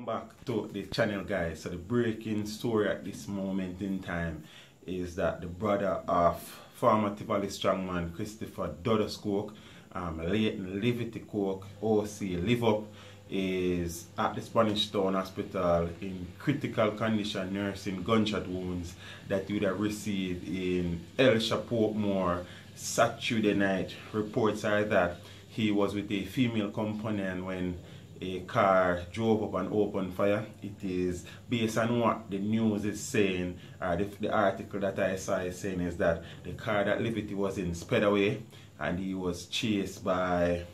Welcome back to the channel, guys. So the breaking story at this moment in time is that the brother of former Tivoli strongman Christopher Dudus Coke, Leighton Livity Coke, OC Live Up, is at the Spanish Town Hospital in critical condition, nursing gunshot wounds that he would have received in Hellshire Portmore Saturday night. Reports are that he was with a female companion when a car drove up and opened fire. It is based on what the news is saying, the article that I saw is saying is that the car that Livity was in sped away and he was chased by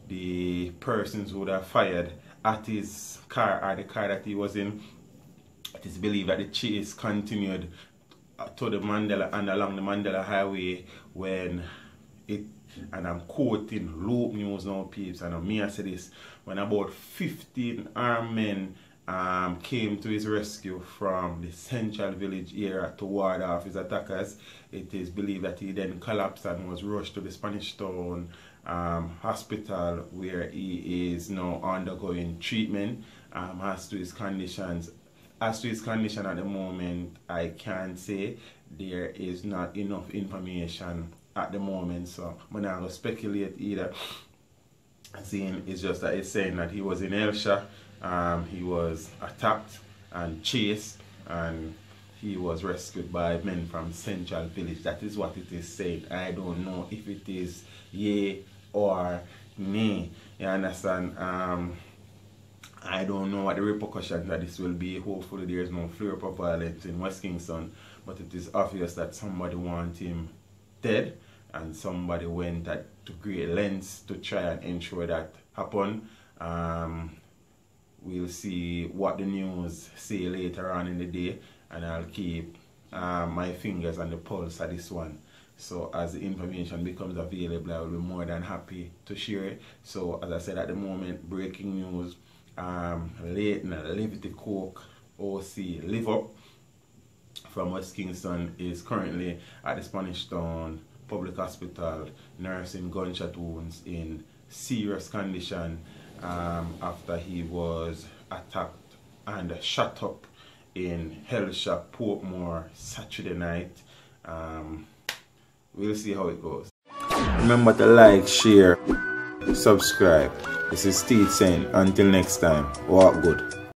the persons who would have fired at his car, or the car that he was in. It is believed that the chase continued to the Mandela and along the Mandela Highway when it, and I'm quoting Loop News now, peeps, and me I say this, when about 15 armed men came to his rescue from the central village area to ward off his attackers. It is believed that he then collapsed and was rushed to the Spanish Town Hospital, where he is now undergoing treatment. As to his condition at the moment, I can't say. There is not enough information at the moment, so I'm not going to speculate either. Seeing it's just that it's saying that he was in Hellshire, he was attacked and chased, and he was rescued by men from Central Village. That is what it is saying. I don't know if it is yay or nay. You understand? I don't know what the repercussions that this will be. Hopefully there is no flare-up of violence in West Kingston, but it is obvious that somebody wants him dead, and somebody went to great lengths to try and ensure that happen. We'll see what the news say later on in the day, and I'll keep my fingers on the pulse of this one. So as the information becomes available, I will be more than happy to share it. So as I said, at the moment, breaking news, Leighton Livity Coke, OC Live Up from West Kingston is currently at the Spanish Town Public Hospital nursing gunshot wounds in serious condition after he was attacked and shot up in Hellshire Portmore Saturday night. We'll see how it goes. Remember to like, share, subscribe. This is Steve saying until next time, walk good.